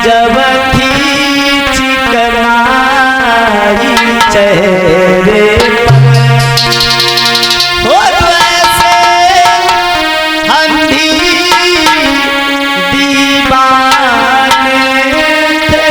जब खींच कलाई चेहरे पर हो ऐसे हम भी दीवाने थे।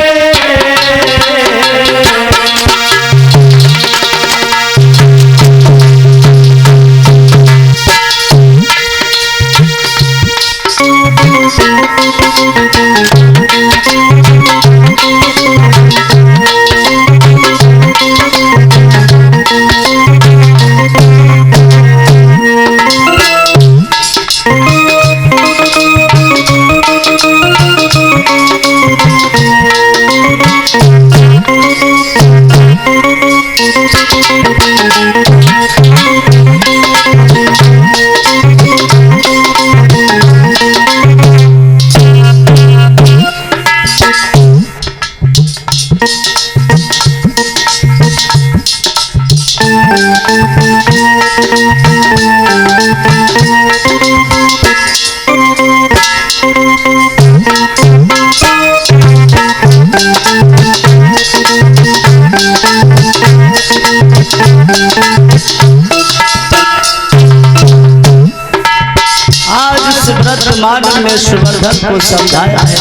मानव ने सुवर्धन को समझाया है,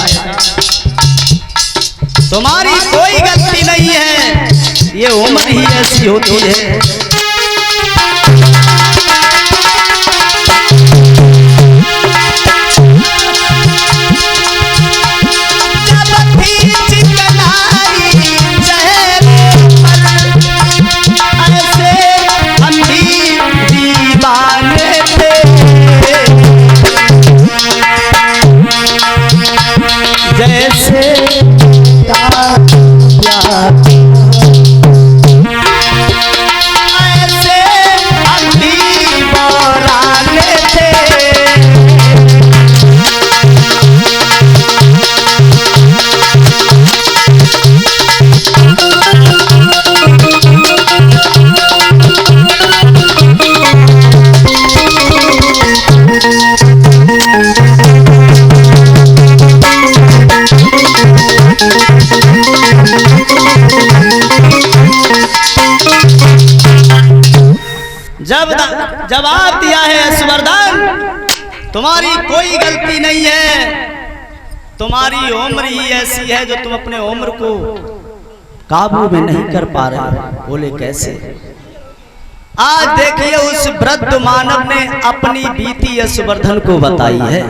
तुम्हारी कोई गलती नहीं है, ये उम्र ही ऐसी होती है। जवाब दिया है सुवर्धन, तुम्हारी कोई गलती नहीं है, तुम्हारी उम्र ही ऐसी है जो तुम अपने उम्र को काबू में नहीं कर पा रहे। बोले कैसे? आज देखिए उस वृद्ध मानव ने अपनी बीती यशवर्धन को बताई है,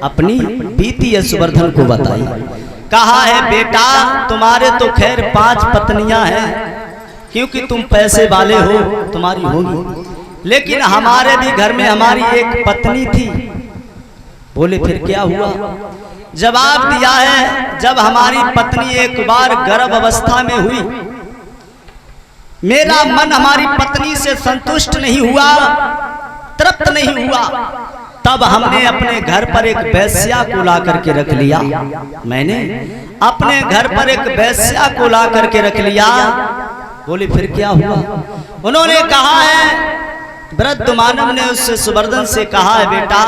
अपनी बीती यशवर्धन को बताई। कहा है बेटा तुम्हारे तो खैर 5 पत्नियां हैं, क्योंकि तुम पैसे वाले हो, तुम्हारी होगी, लेकिन हमारे भी घर में हमारी एक पत्नी थी। बोले फिर क्या हुआ? जवाब दिया है जब हमारी पत्नी एक बार गर्भ अवस्था में हुई, मेरा मन हमारी पत्नी से संतुष्ट नहीं हुआ, तृप्त नहीं हुआ, तब हमने अपने घर पर एक वेश्या को ला करके रख लिया। मैंने अपने घर पर एक वेश्या को ला करके रख लिया। बोले फिर क्या हुआ? उन्होंने कहा है, वृद्ध मानव ने उससे सुवर्धन से कहा है बेटा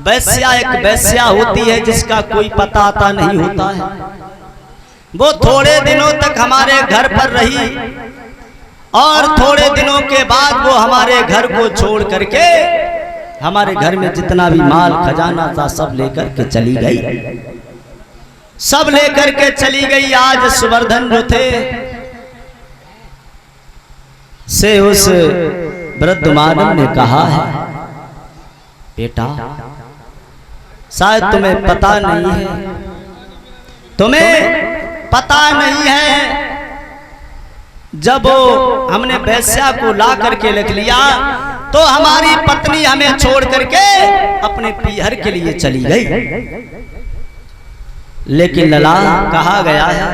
वैश्या एक वैश्या होती है जिसका कोई पता आता नहीं होता है। वो थोड़े दिनों तक हमारे घर पर रही और थोड़े दिनों के बाद वो हमारे घर को छोड़ करके हमारे घर में जितना भी माल खजाना था सब लेकर के चली गई, सब लेकर के चली गई। आज सुवर्धन जो थे से उस वृद्ध मानव ने कहा है बेटा शायद तुम्हें पता नहीं है, तुम्हें पता नहीं है, जब हमने वेश्या को ला करके रख लिया तो हमारी पत्नी हमें छोड़ करके अपने पीहर के लिए चली गई। लेकिन लला कहा गया है